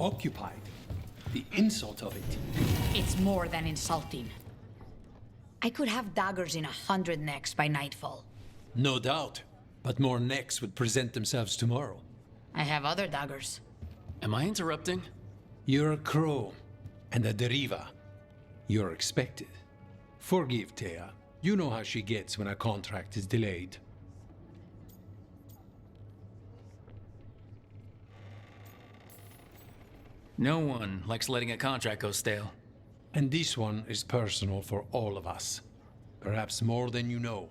occupied. The insult of it. It's more than insulting. I could have daggers in 100 necks by nightfall. No doubt. But more necks would present themselves tomorrow. I have other daggers. Am I interrupting? You're a crow. And a deriva. You're expected. Forgive Thea. You know how she gets when a contract is delayed. No one likes letting a contract go stale. And this one is personal for all of us. Perhaps more than you know.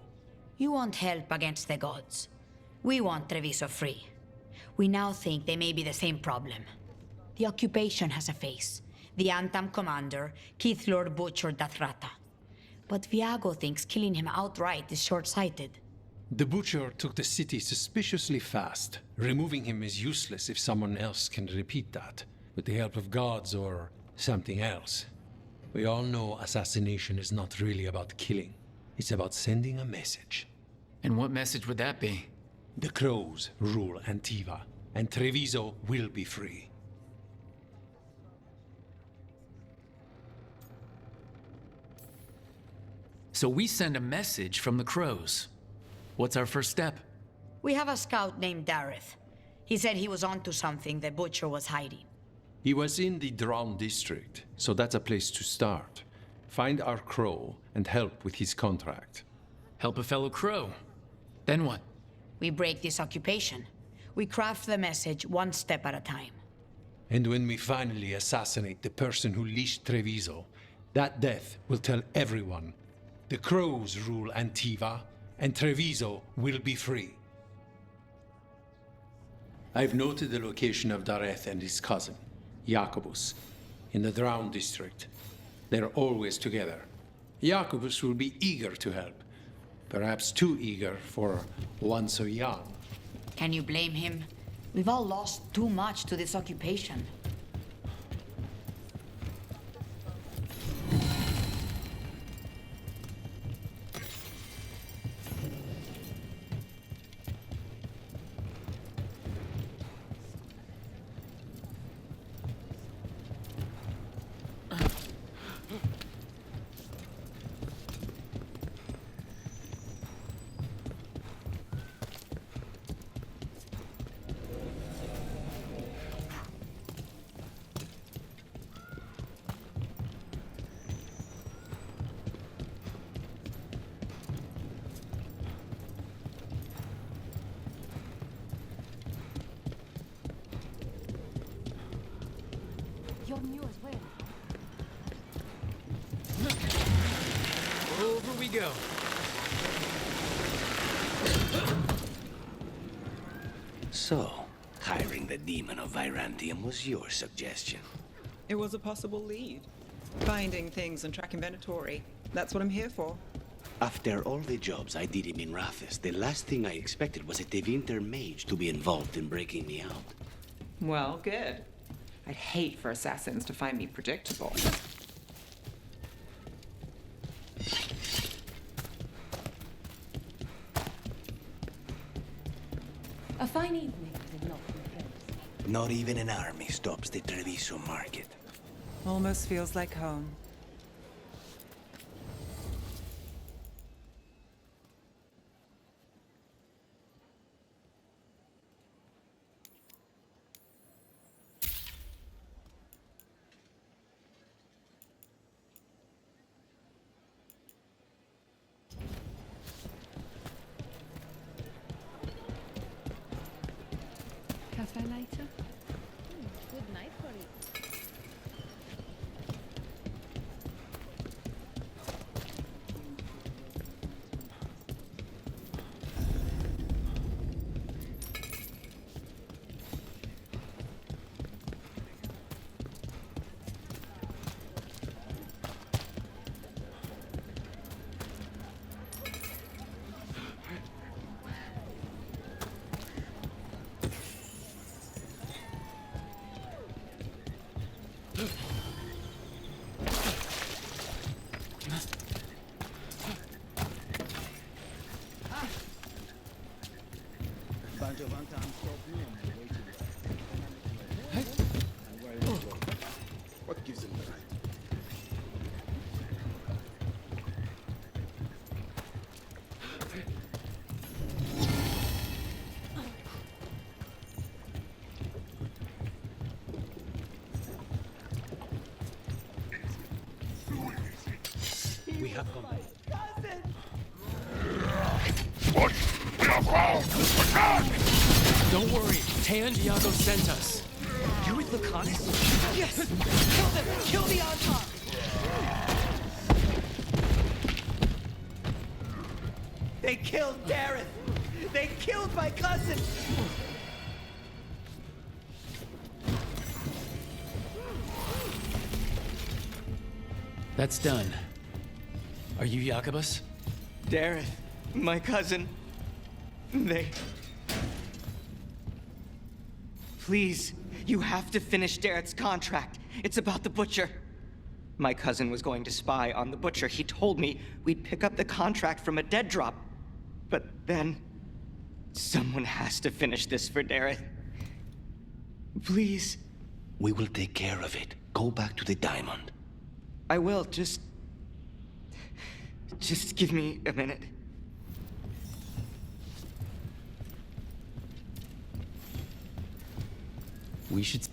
You want help against the gods. We want Treviso free. We now think they may be the same problem. The occupation has a face. The Antam commander, Keith Lord butchered Dathrata. But Viago thinks killing him outright is short-sighted. The butcher took the city suspiciously fast. Removing him is useless if someone else can repeat that, with the help of gods or something else. We all know assassination is not really about killing. It's about sending a message. And what message would that be? The crows rule Antiva, and Treviso will be free. So we send a message from the crows. What's our first step? We have a scout named Dareth. He said he was onto something the butcher was hiding. He was in the Drown district, so that's a place to start. Find our crow and help with his contract. Help a fellow crow. Then what? We break this occupation. We craft the message one step at a time. And when we finally assassinate the person who leashed Treviso, that death will tell everyone. The crows rule Antiva, and Treviso will be free. I've noted the location of Dareth and his cousin, Jacobus, in the Drown district. They're always together. Jacobus will be eager to help. Perhaps too eager for one so young. Can you blame him? We've all lost too much to this occupation. You're new as well. Over we go. So, hiring the demon of Virantium was your suggestion. It was a possible lead. Finding things and tracking Venatori. That's what I'm here for. After all the jobs I did in Minrathis, the last thing I expected was a Tevinter mage to be involved in breaking me out. Well, good. I'd hate for assassins to find me predictable. A fine evening did not replace. Not even an army stops the Treviso market. Almost feels like home. Cafe later? Good night for you. gives him the right. We have come. Don't worry, Tan Diago sent us. You're with Lacanus? Yes! Kill them! Kill the Anton! They killed Dareth! They killed my cousin! That's done. Are you Jacobus? Dareth, my cousin. They... Please, you have to finish Dareth's contract. It's about the Butcher. My cousin was going to spy on the Butcher. He told me we'd pick up the contract from a dead drop. But then... someone has to finish this for Dareth. Please. We will take care of it. Go back to the diamond. I will, just give me a minute. We should...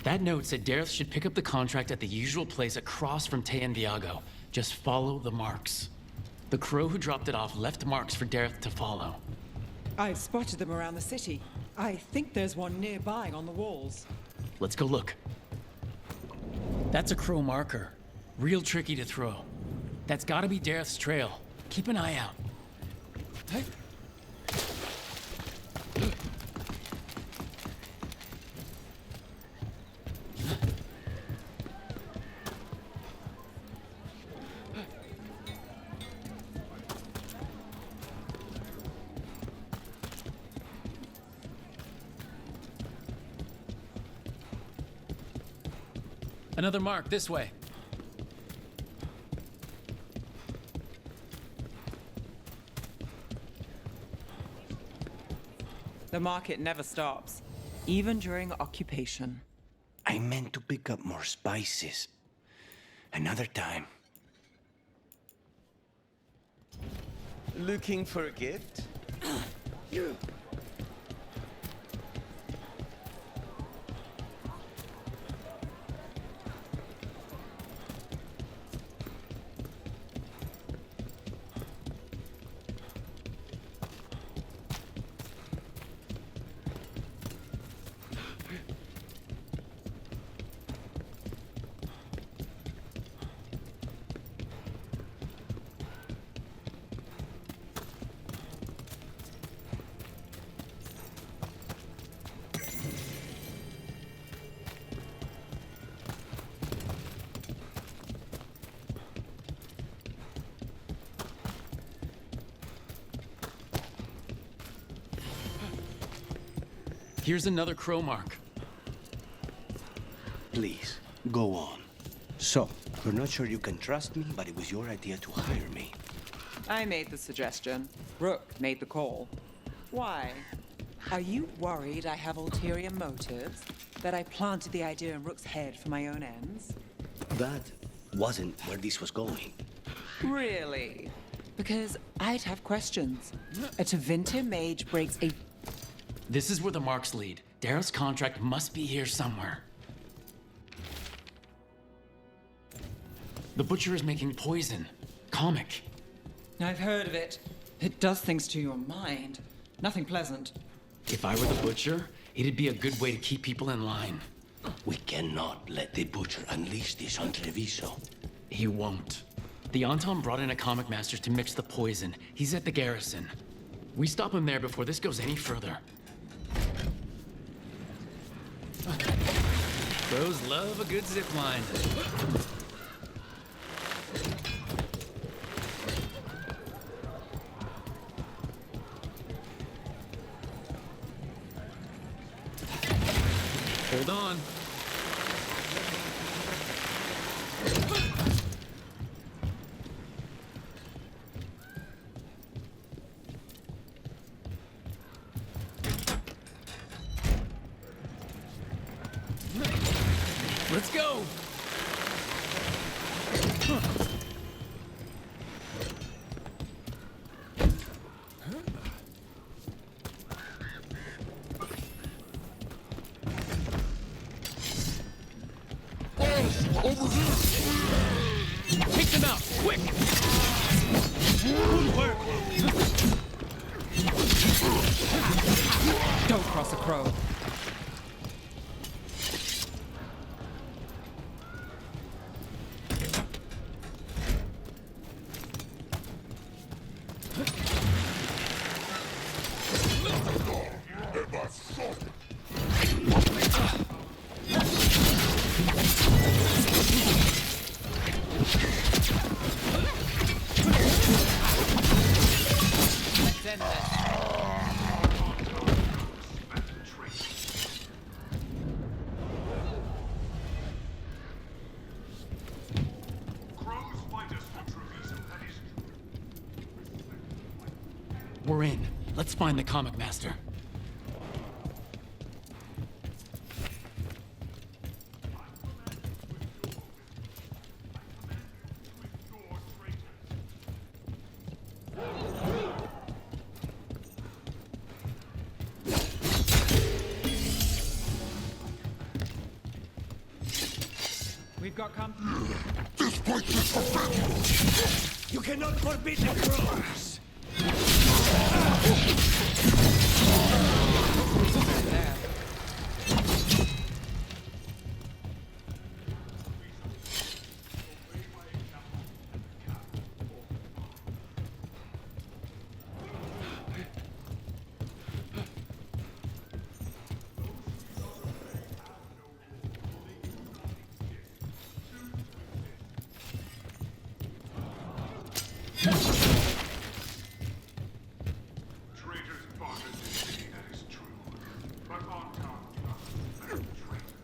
That note said Dareth should pick up the contract at the usual place across from Tan Diago. Just follow the marks. The crow who dropped it off left marks for Dareth to follow. I've spotted them around the city. I think there's one nearby on the walls. Let's go look. That's a crow marker. Real tricky to throw. That's gotta be Dareth's trail. Keep an eye out. Another mark this way. The market never stops, even during occupation. I meant to pick up more spices. Another time. Looking for a gift? Here's another crow mark. Please, go on. So, you're not sure you can trust me, but it was your idea to hire me. I made the suggestion. Rook made the call. Why? Are you worried I have ulterior motives? That I planted the idea in Rook's head for my own ends? That wasn't where this was going. Really? Because I'd have questions. A Tevinter mage breaks a... This is where the marks lead. Dareth's contract must be here somewhere. The Butcher is making poison. Comic. I've heard of it. It does things to your mind. Nothing pleasant. If I were the Butcher, it'd be a good way to keep people in line. We cannot let the Butcher unleash this on Treviso. He won't. The Anton brought in a Qamekmaster to mix the poison. He's at the garrison. We stop him there before this goes any further. Crows love a good zipline. Hold on. Let's go! Take them out, quick! Don't cross a crow. We're in. Let's find the Qamekmaster. We've got This place is forbidden! You cannot forbid the crows! there. Traitors fought in this city, that is true. But on top, you are a traitor.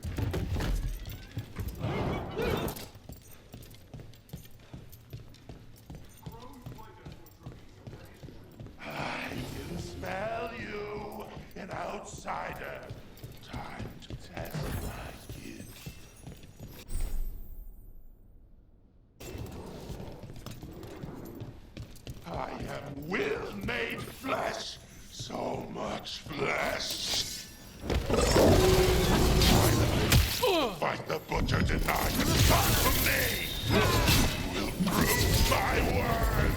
I can smell you, an outsider. Time to test my gift. I am will made flesh. So much flesh. Fight the butcher denied and start from me. You will prove my word.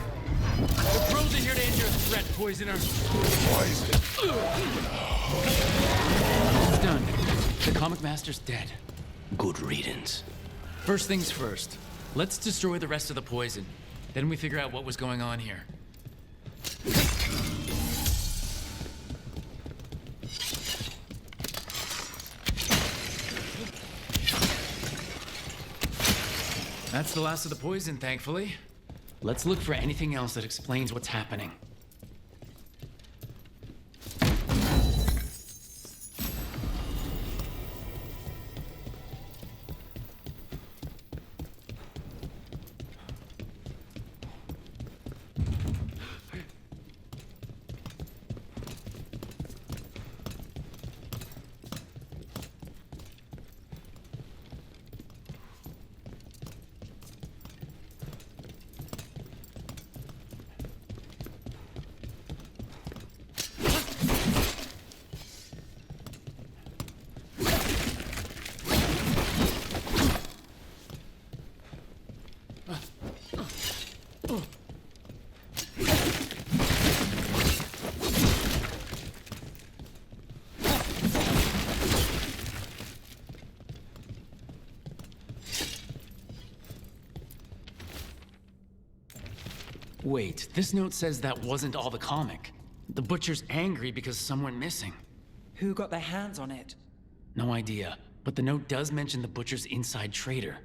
The crows are here to end your threat, poisoner. Poison. It's done. The Qamekmaster's dead. Good riddance. First things first. Let's destroy the rest of the poison. Then we figure out what was going on here. That's the last of the poison, thankfully. Let's look for anything else that explains what's happening. Wait, this note says that wasn't all the comic. The Butcher's angry because some went missing. Who got their hands on it? No idea, but the note does mention the Butcher's inside trader.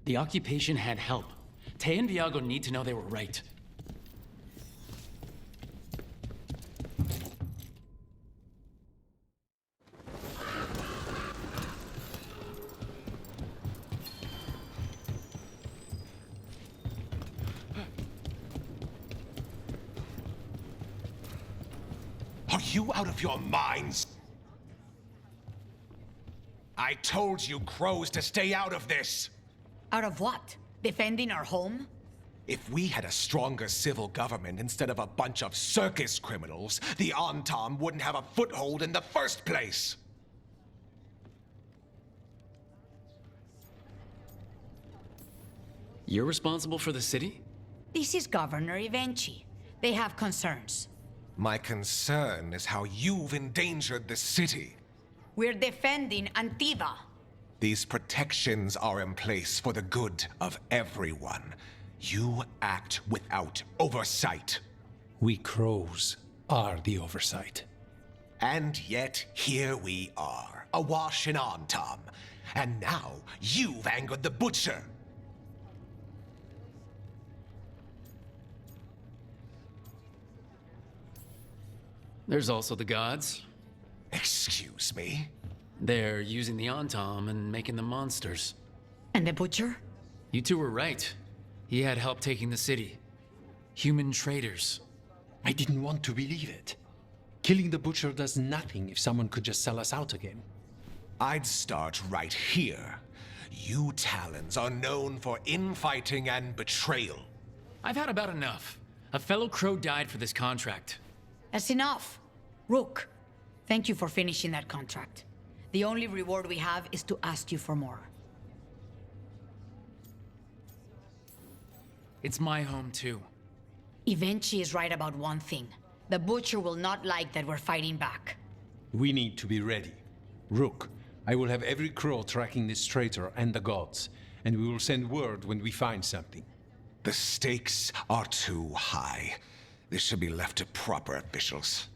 The occupation had help. Tay and Viago need to know they were right. Are you out of your minds? I told you crows to stay out of this! Out of what? Defending our home? If we had a stronger civil government instead of a bunch of circus criminals, the Antam wouldn't have a foothold in the first place! You're responsible for the city? This is Governor Evenchi. They have concerns. My concern is how you've endangered the city. We're defending Antiva. These protections are in place for the good of everyone. You act without oversight. We crows are the oversight. And yet, here we are, awash in Antam. And now, you've angered the Butcher. There's also the gods. Excuse me? They're using the Antam and making them monsters. And the Butcher? You two were right. He had help taking the city. Human traitors. I didn't want to believe it. Killing the Butcher does nothing if someone could just sell us out again. I'd start right here. You Talons are known for infighting and betrayal. I've had about enough. A fellow crow died for this contract. That's enough. Rook, thank you for finishing that contract. The only reward we have is to ask you for more. It's my home too. Evenchi is right about one thing. The Butcher will not like that we're fighting back. We need to be ready. Rook, I will have every crow tracking this traitor and the gods, and we will send word when we find something. The stakes are too high. This should be left to proper officials.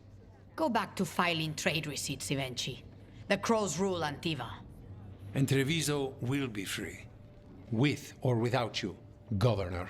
Go back to filing trade receipts, Evenchi. The crows rule Antiva. And Treviso will be free. With or without you, Governor.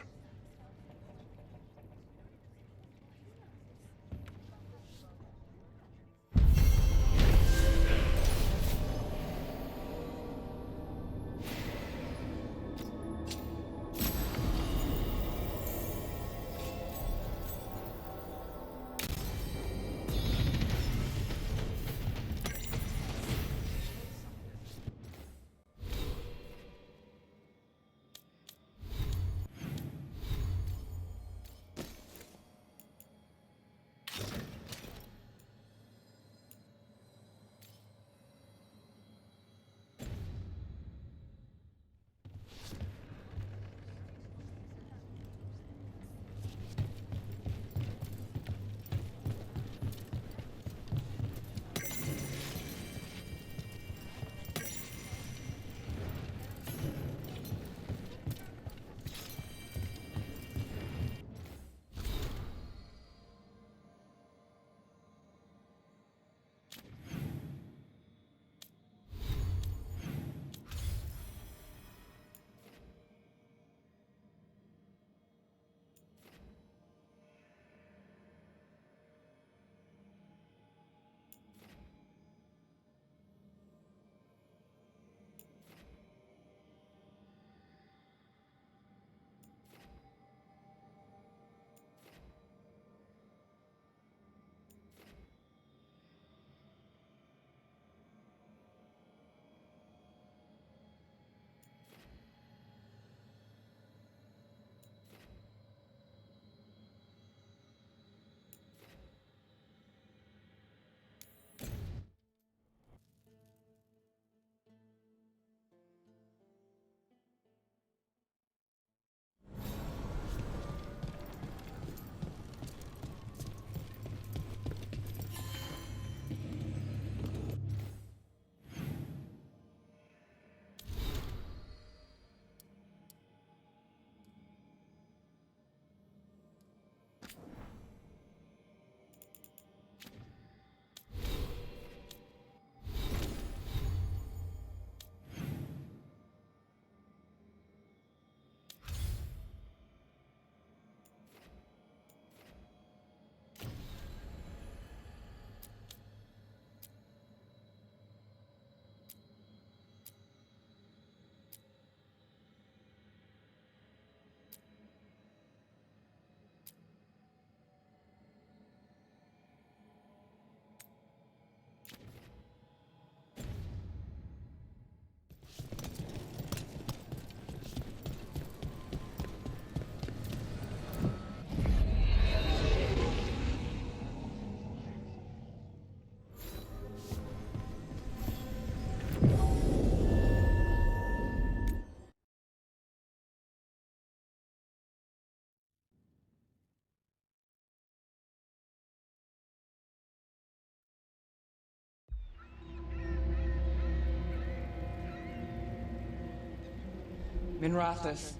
Minrathous,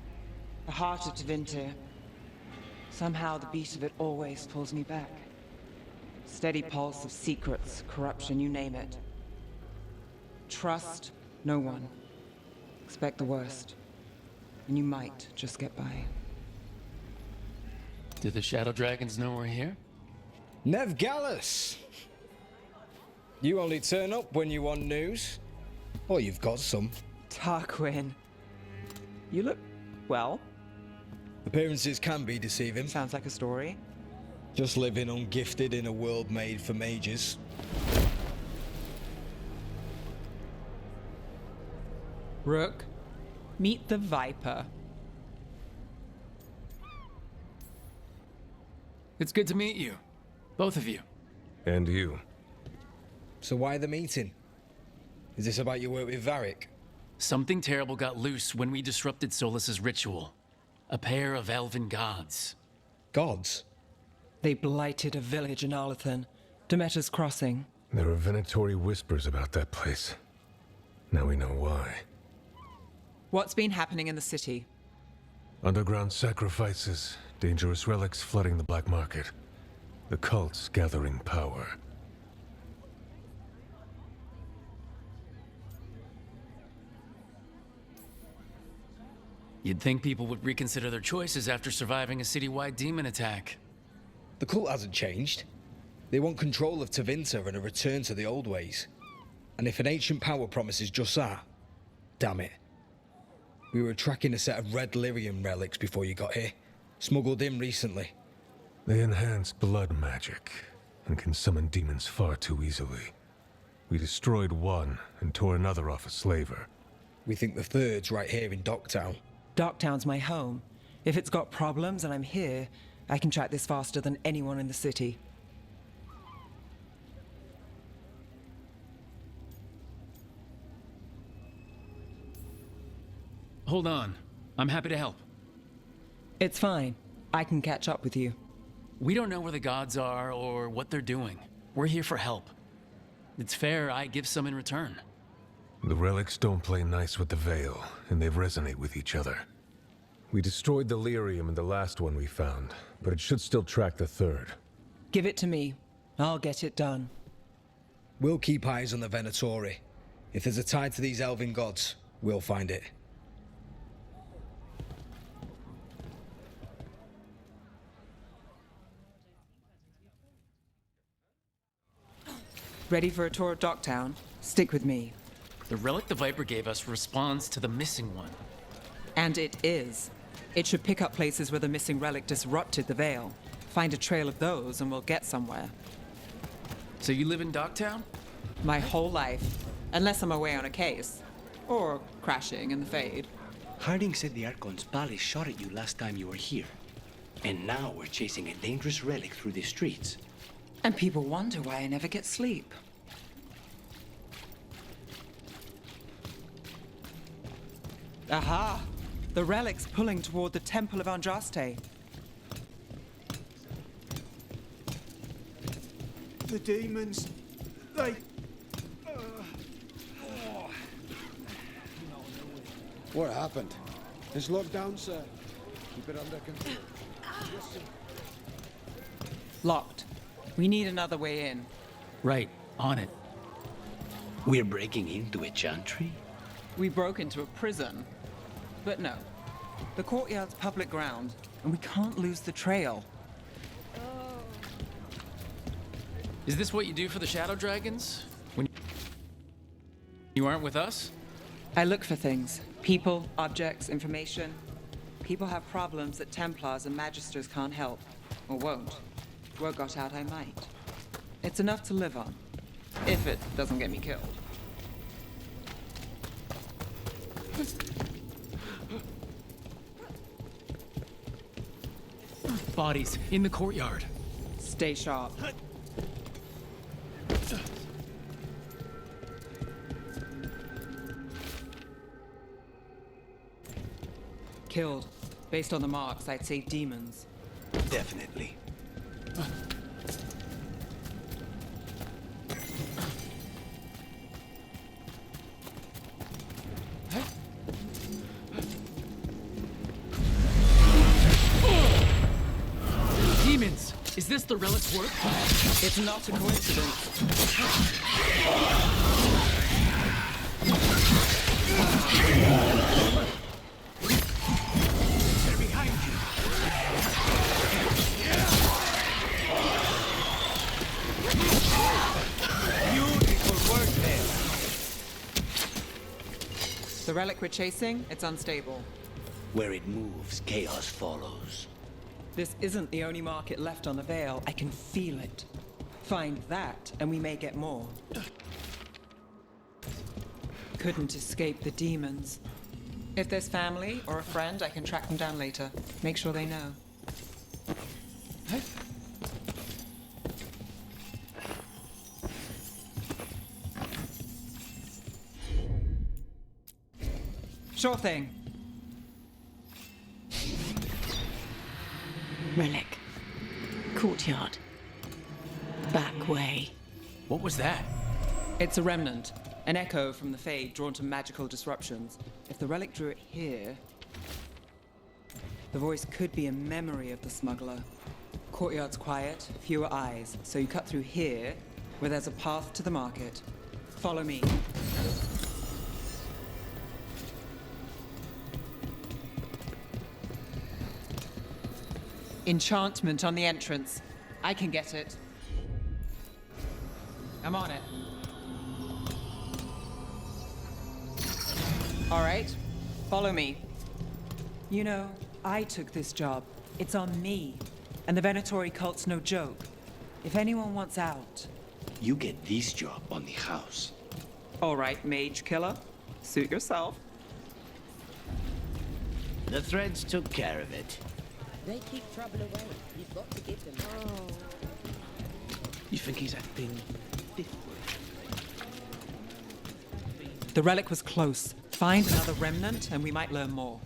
the heart of Tevinter. Somehow the beat of it always pulls me back. Steady pulse of secrets, corruption, you name it. Trust no one. Expect the worst. And you might just get by. Do the Shadow Dragons know we're here? Nev Gallus! You only turn up when you want news. Or you've got some. Tarquin. You look well. Appearances can be deceiving. Sounds like a story. Just living ungifted in a world made for mages. Rook, meet the Viper. It's good to meet you. Both of you. And you. So why the meeting? Is this about your work with Varric? Something terrible got loose when we disrupted Solus's ritual. A pair of elven gods. Gods? They blighted a village in Arlathan, Demeter's Crossing. There are venatory whispers about that place. Now we know why. What's been happening in the city? Underground sacrifices, dangerous relics flooding the black market. The cults gathering power. You'd think people would reconsider their choices after surviving a citywide demon attack. The cult hasn't changed. They want control of Tevinter and a return to the old ways. And if an ancient power promises just that, damn it. We were tracking a set of red lyrium relics before you got here. Smuggled in recently. They enhance blood magic and can summon demons far too easily. We destroyed one and tore another off a slaver. We think the third's right here in Docktown. Docktown's my home. If it's got problems and I'm here, I can track this faster than anyone in the city. Hold on. I'm happy to help. It's fine. I can catch up with you. We don't know where the gods are or what they're doing. We're here for help. It's fair I give some in return. The relics don't play nice with the Veil, and they resonate with each other. We destroyed the lyrium in the last one we found, but it should still track the third. Give it to me. I'll get it done. We'll keep eyes on the Venatori. If there's a tie to these elven gods, we'll find it. Ready for a tour of Docktown? Stick with me. The relic the Viper gave us responds to the missing one. And it is. It should pick up places where the missing relic disrupted the Veil. Find a trail of those and we'll get somewhere. So you live in Docktown? My whole life. Unless I'm away on a case. Or crashing in the Fade. Harding said the Archon's palace shot at you last time you were here. And now we're chasing a dangerous relic through the streets. And people wonder why I never get sleep. Aha! The relic's pulling toward the Temple of Andraste. The demons, they... What happened? It's locked down, sir. Keep it under control. Yes, sir. Locked. We need another way in. Right, on it. We're breaking into a chantry? We broke into a prison. But no. The courtyard's public ground, and we can't lose the trail. Is this what you do for the Shadow Dragons? When you aren't with us? I look for things. People, objects, information. People have problems that Templars and Magisters can't help. Or won't. Word got out I might. It's enough to live on. If it doesn't get me killed. Bodies in the courtyard. Stay sharp. Killed. Based on the marks, I'd say demons. Definitely. the relic's work? It's not a coincidence. They're behind you. Beautiful work there. The relic we're chasing, it's unstable. Where it moves, chaos follows. This isn't the only market left on the Veil. I can feel it. Find that, and we may get more. Couldn't escape the demons. If there's family or a friend, I can track them down later. Make sure they know. Sure thing. Relic. Courtyard. Back way. What was that? It's a remnant. An echo from the Fade drawn to magical disruptions. If the relic drew it here, the voice could be a memory of the smuggler. Courtyard's quiet, fewer eyes, so you cut through here, where there's a path to the market. Follow me. Enchantment on the entrance. I can get it. I'm on it. All right, follow me. You know, I took this job. It's on me. And the Venatori cult's no joke. If anyone wants out... You get this job on the house. All right, mage killer. Suit yourself. The threads took care of it. They keep trouble away. You've got to give them. You think he's acting different? The relic was close. Find another remnant and we might learn more.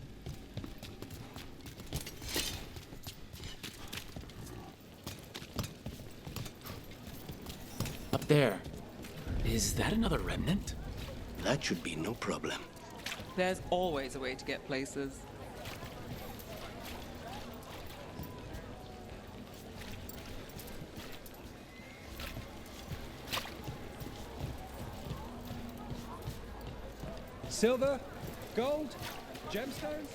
Up there. Is that another remnant? That should be no problem. There's always a way to get places. Silver? Gold? Gemstones?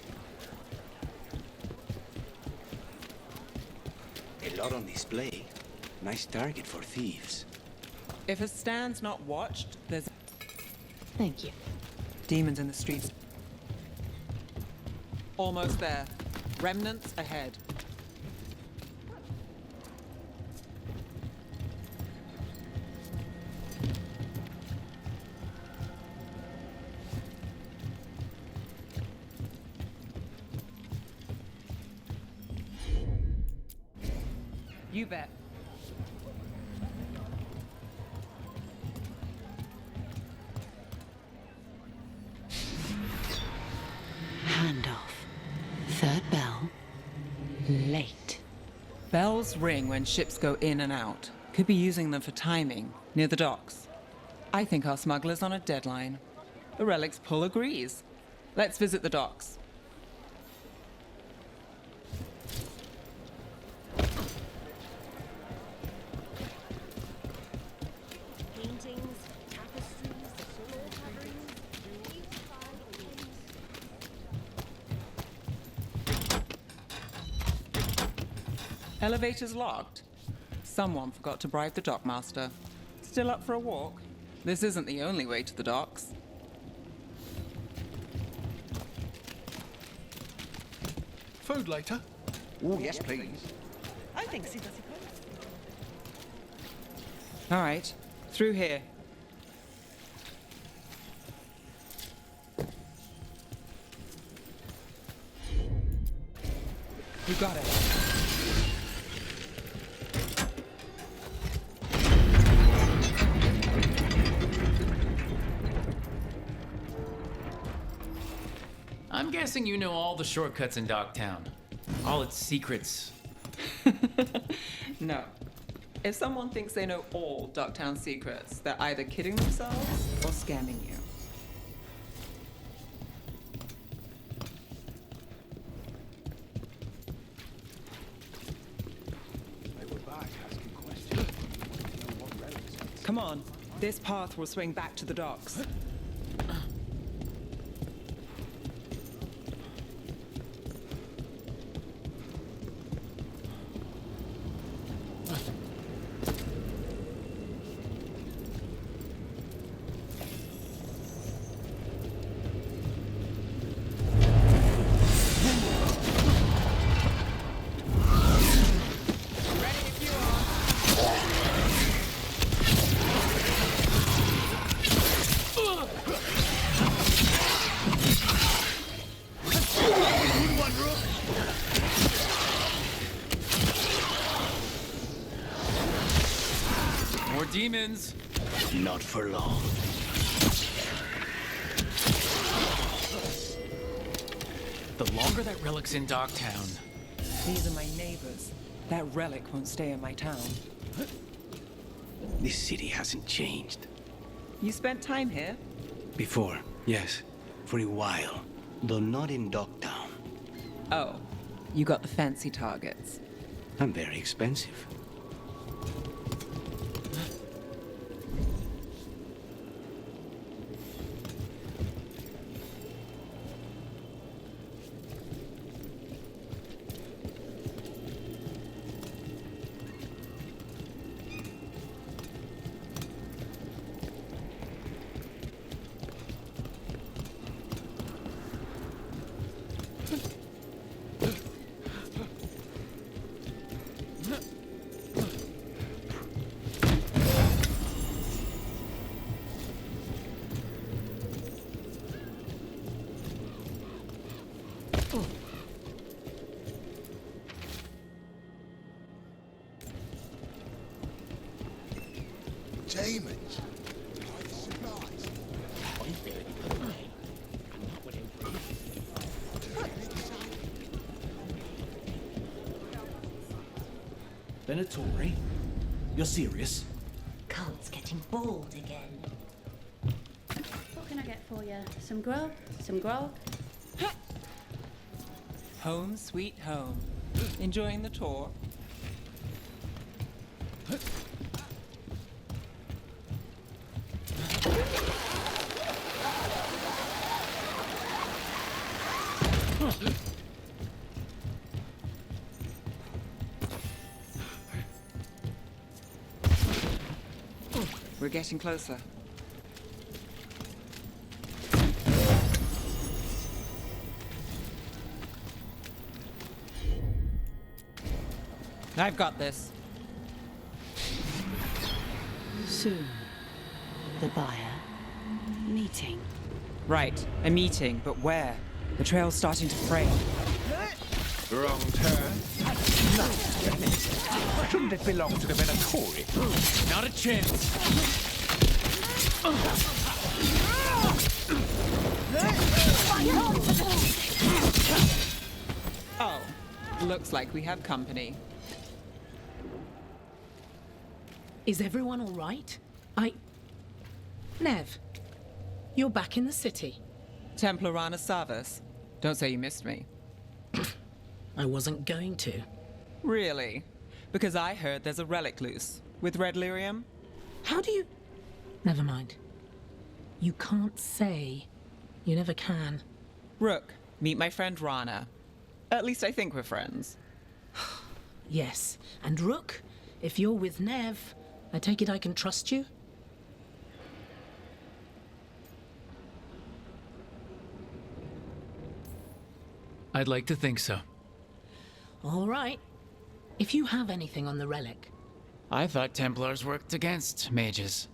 A lot on display. Nice target for thieves. If a stand's not watched, there's... Thank you. Demons in the streets. Almost there. Remnants ahead. You bet. Handoff. Third bell. Late. Bells ring when ships go in and out. Could be using them for timing, near the docks. I think our smuggler's on a deadline. The relic's pull agrees. Let's visit the docks. Paintings, tapestries, floor coverings. Elevator's locked. Someone forgot to bribe the dockmaster. Still up for a walk? This isn't the only way to the docks. Food later? Oh, yes, please. I think so, does it? All right, through here. You got it. I'm guessing you know all the shortcuts in Dogtown. All its secrets. No. If someone thinks they know all Ducktown secrets, they're either kidding themselves or scamming you. They were back. Come on. This path will swing back to the docks. More demons. Not for long. The longer that relic's in Dogtown. These are my neighbors. That relic won't stay in my town. This city hasn't changed. You spent time here? Before, yes. For a while. Though not in Dogtown. Oh, you got the fancy targets. I'm very expensive. Demons. Venatori? You're serious? Cult's getting bold again. What can I get for you? Some grub? Some grog? Home sweet home. Enjoying the tour? We're getting closer. I've got this. Soon. The buyer. Meeting. Right, a meeting, but where? The trail's starting to fray. Wrong turn. Shouldn't it belong to the Venatori? Not a chance. Oh, looks like we have company. Is everyone all right? Nev, you're back in the city. Templarana Savas. Don't say you missed me. I wasn't going to. Really? Because I heard there's a relic loose. With red lyrium? How do you... Never mind. You can't say. You never can. Rook, meet my friend Rana. At least I think we're friends. Yes. And Rook, if you're with Nev, I take it I can trust you? I'd like to think so. All right. If you have anything on the relic. I thought Templars worked against mages.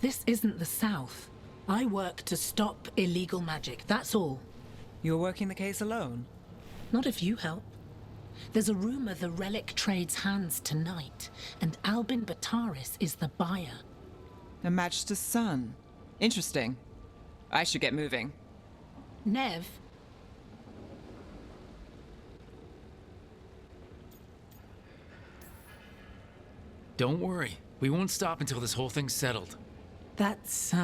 This isn't the South. I work to stop illegal magic, that's all. You're working the case alone? Not if you help. There's a rumor the relic trades hands tonight, and Albin Bataris is the buyer. A Magister's son. Interesting. I should get moving. Nev? Don't worry. We won't stop until this whole thing's settled. That's,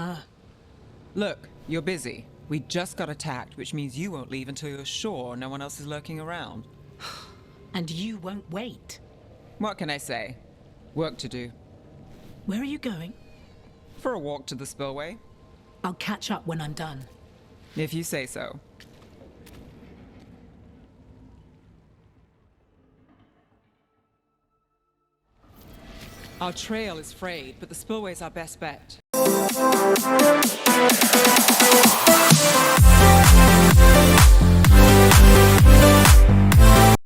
Look, you're busy. We just got attacked, which means you won't leave until you're sure no one else is lurking around. And you won't wait. What can I say? Work to do. Where are you going? For a walk to the spillway. I'll catch up when I'm done. If you say so. Our trail is frayed, but the spillway's our best bet.